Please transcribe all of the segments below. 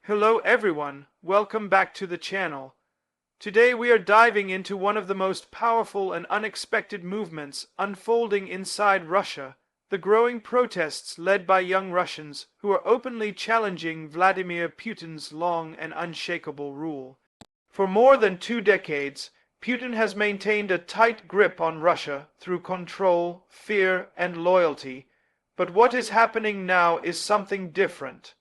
Hello everyone, welcome back to the channel. Today we are diving into one of the most powerful and unexpected movements unfolding inside Russia, the growing protests led by young Russians who are openly challenging Vladimir Putin's long and unshakable rule. For more than 2 decades, Putin has maintained a tight grip on Russia through control, fear, and loyalty, but what is happening now is something different.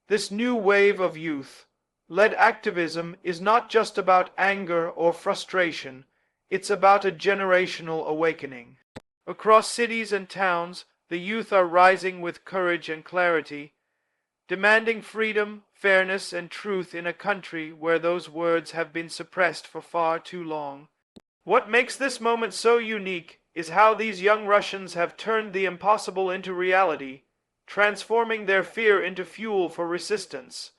This new wave of youth-led activism is not just about anger or frustration, it's about a generational awakening. Across cities and towns, the youth are rising with courage and clarity, demanding freedom, fairness, and truth in a country where those words have been suppressed for far too long. What makes this moment so unique is how these young Russians have turned the impossible into reality, transforming their fear into fuel for resistance.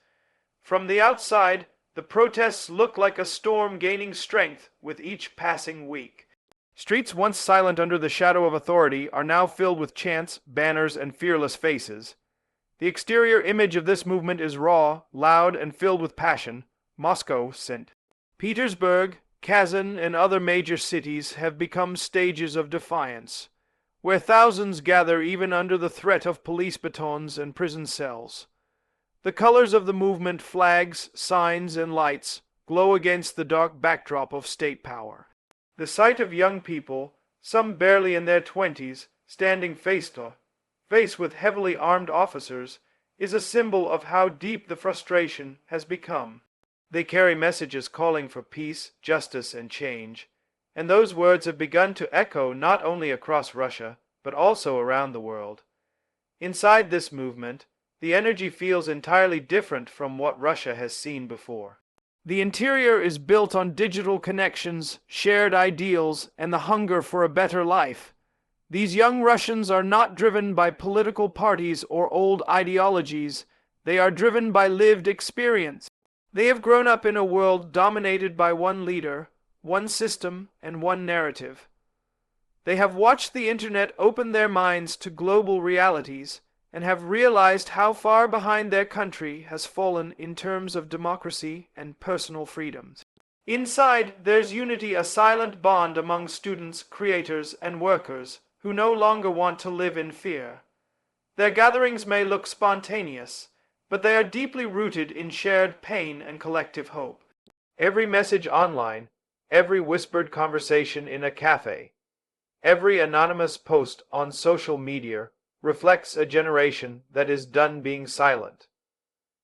From the outside, the protests look like a storm gaining strength with each passing week. Streets once silent under the shadow of authority are now filled with chants, banners, and fearless faces. The exterior image of this movement is raw, loud, and filled with passion. Moscow, St. Petersburg, Kazan, and other major cities have become stages of defiance, where thousands gather even under the threat of police batons and prison cells. The colors of the movement, flags, signs, and lights, glow against the dark backdrop of state power. The sight of young people, some barely in their 20s, standing face to face with heavily armed officers, is a symbol of how deep the frustration has become. They carry messages calling for peace, justice, and change, and those words have begun to echo not only across Russia, but also around the world. Inside this movement, the energy feels entirely different from what Russia has seen before. The interior is built on digital connections, shared ideals, and the hunger for a better life. These young Russians are not driven by political parties or old ideologies. They are driven by lived experience. They have grown up in a world dominated by one leader, one system, and one narrative. They have watched the internet open their minds to global realities and have realized how far behind their country has fallen in terms of democracy and personal freedoms. Inside, there's unity, a silent bond among students, creators, and workers who no longer want to live in fear. Their gatherings may look spontaneous, but they are deeply rooted in shared pain and collective hope. Every message online, every whispered conversation in a cafe, every anonymous post on social media reflects a generation that is done being silent.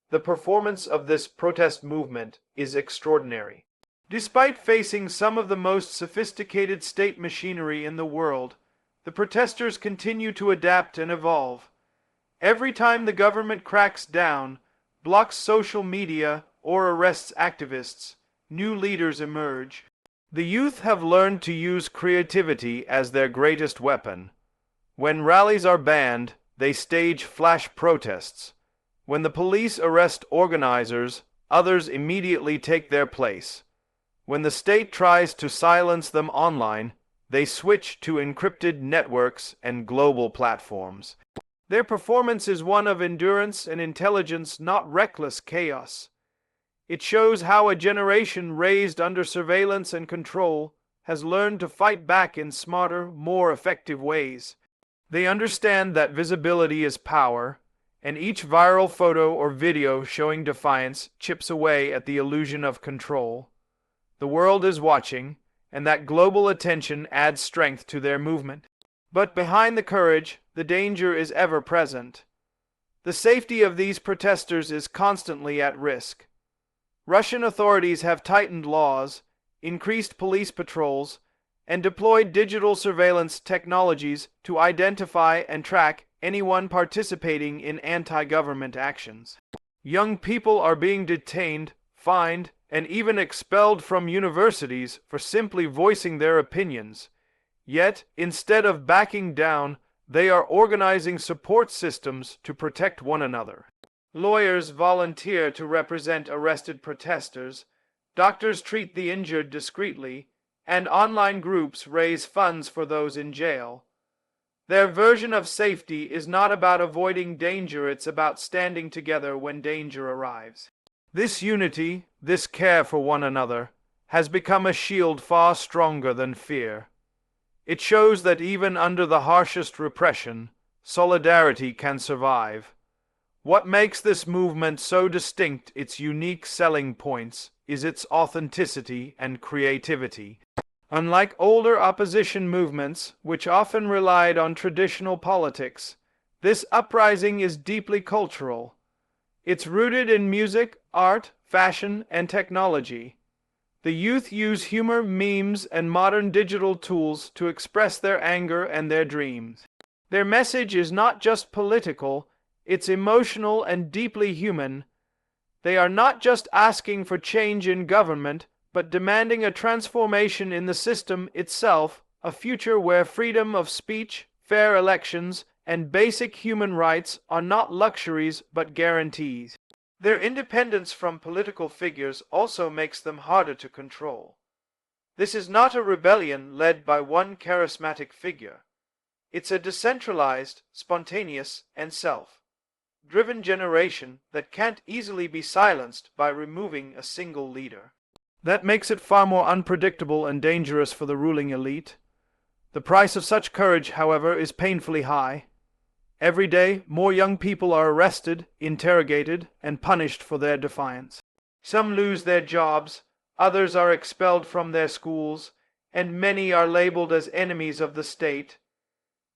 The performance of this protest movement is extraordinary. Despite facing some of the most sophisticated state machinery in the world, the protesters continue to adapt and evolve. Every time the government cracks down, blocks social media, or arrests activists, new leaders emerge. The youth have learned to use creativity as their greatest weapon. When rallies are banned, they stage flash protests. When the police arrest organizers, others immediately take their place. When the state tries to silence them online, they switch to encrypted networks and global platforms. Their performance is one of endurance and intelligence, not reckless chaos. It shows how a generation raised under surveillance and control has learned to fight back in smarter, more effective ways. They understand that visibility is power, and each viral photo or video showing defiance chips away at the illusion of control. The world is watching, and that global attention adds strength to their movement. But behind the courage, the danger is ever present. The safety of these protesters is constantly at risk. Russian authorities have tightened laws, increased police patrols, and deployed digital surveillance technologies to identify and track anyone participating in anti-government actions. Young people are being detained, fined, and even expelled from universities for simply voicing their opinions. Yet, instead of backing down, they are organizing support systems to protect one another. Lawyers volunteer to represent arrested protesters, doctors treat the injured discreetly, and online groups raise funds for those in jail. Their version of safety is not about avoiding danger, it's about standing together when danger arrives. This unity, this care for one another, has become a shield far stronger than fear. It shows that even under the harshest repression, solidarity can survive. What makes this movement so distinct, its unique selling points, is its authenticity and creativity. Unlike older opposition movements, which often relied on traditional politics, this uprising is deeply cultural. It's rooted in music, art, fashion, and technology. The youth use humor, memes, and modern digital tools to express their anger and their dreams. Their message is not just political, it's emotional and deeply human. They are not just asking for change in government, but demanding a transformation in the system itself, a future where freedom of speech, fair elections, and basic human rights are not luxuries but guarantees. Their independence from political figures also makes them harder to control. This is not a rebellion led by one charismatic figure. It's a decentralized, spontaneous, and self-driven generation that can't easily be silenced by removing a single leader. That makes it far more unpredictable and dangerous for the ruling elite. The price of such courage, however, is painfully high. Every day, more young people are arrested, interrogated, and punished for their defiance. Some lose their jobs, others are expelled from their schools, and many are labeled as enemies of the state.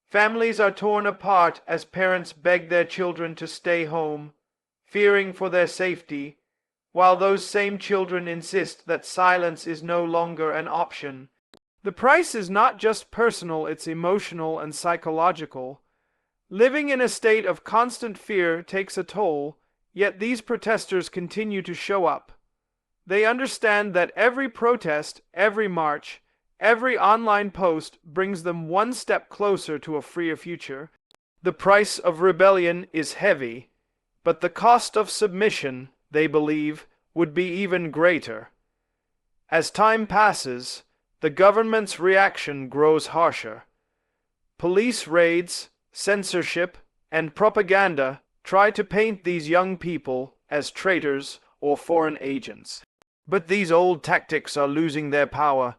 Families are torn apart as parents beg their children to stay home, fearing for their safety, while those same children insist that silence is no longer an option. The price is not just personal, it's emotional and psychological. Living in a state of constant fear takes a toll, yet these protesters continue to show up. They understand that every protest, every march, every online post brings them one step closer to a freer future. The price of rebellion is heavy, but the cost of submission, they believe, would be even greater. As time passes, the government's reaction grows harsher. Police raids, censorship, and propaganda try to paint these young people as traitors or foreign agents. But these old tactics are losing their power.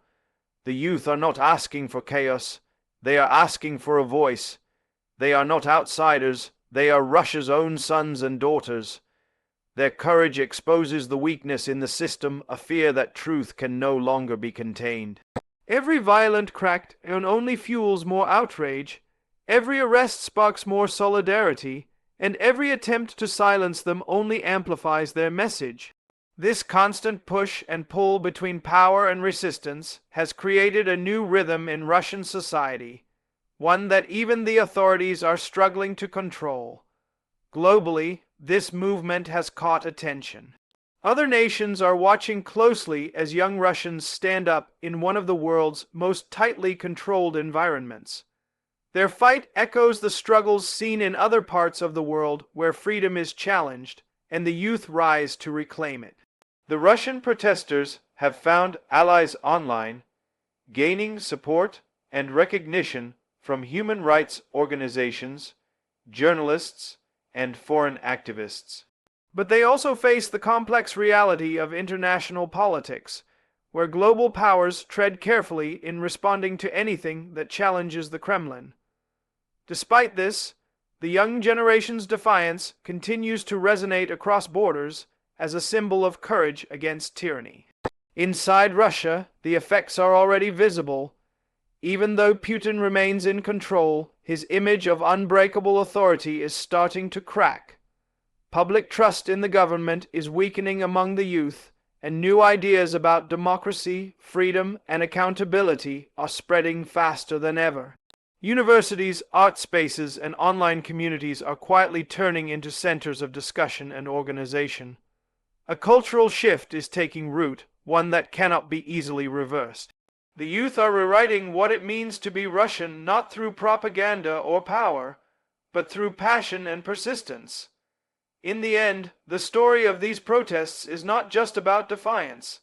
The youth are not asking for chaos, they are asking for a voice. They are not outsiders, they are Russia's own sons and daughters. Their courage exposes the weakness in the system, a fear that truth can no longer be contained. Every violent crackdown only fuels more outrage. Every arrest sparks more solidarity, and every attempt to silence them only amplifies their message. This constant push and pull between power and resistance has created a new rhythm in Russian society, one that even the authorities are struggling to control. Globally, this movement has caught attention. Other nations are watching closely as young Russians stand up in one of the world's most tightly controlled environments. Their fight echoes the struggles seen in other parts of the world where freedom is challenged, and the youth rise to reclaim it. The Russian protesters have found allies online, gaining support and recognition from human rights organizations, journalists, and foreign activists. But they also face the complex reality of international politics, where global powers tread carefully in responding to anything that challenges the Kremlin. Despite this, the young generation's defiance continues to resonate across borders as a symbol of courage against tyranny. Inside Russia, the effects are already visible. Even though Putin remains in control, his image of unbreakable authority is starting to crack. Public trust in the government is weakening among the youth, and new ideas about democracy, freedom, and accountability are spreading faster than ever. Universities, art spaces, and online communities are quietly turning into centers of discussion and organization. A cultural shift is taking root, one that cannot be easily reversed. The youth are rewriting what it means to be Russian not through propaganda or power, but through passion and persistence. In the end, the story of these protests is not just about defiance.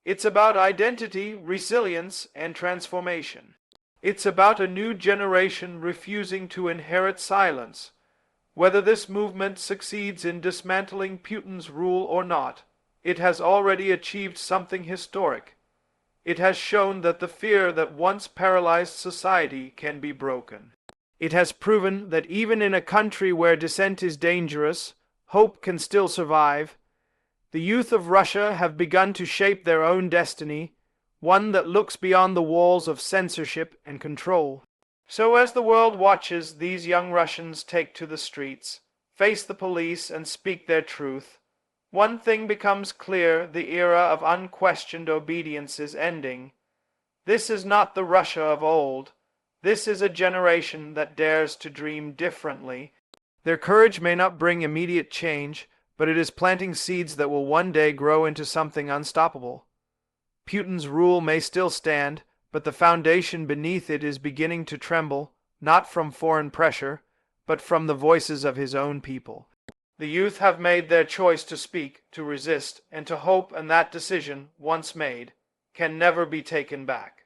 It's about identity, resilience, and transformation. It's about a new generation refusing to inherit silence, Whether this movement succeeds in dismantling Putin's rule or not, it has already achieved something historic. It has shown that the fear that once paralyzed society can be broken. It has proven that even in a country where dissent is dangerous, hope can still survive. The youth of Russia have begun to shape their own destiny, one that looks beyond the walls of censorship and control. So as the world watches these young Russians take to the streets, face the police and speak their truth, one thing becomes clear: the era of unquestioned obedience is ending. This is not the Russia of old. This is a generation that dares to dream differently. Their courage may not bring immediate change, but it is planting seeds that will one day grow into something unstoppable. Putin's rule may still stand, but the foundation beneath it is beginning to tremble, not from foreign pressure, but from the voices of his own people. The youth have made their choice to speak, to resist, and to hope, and that decision, once made, can never be taken back.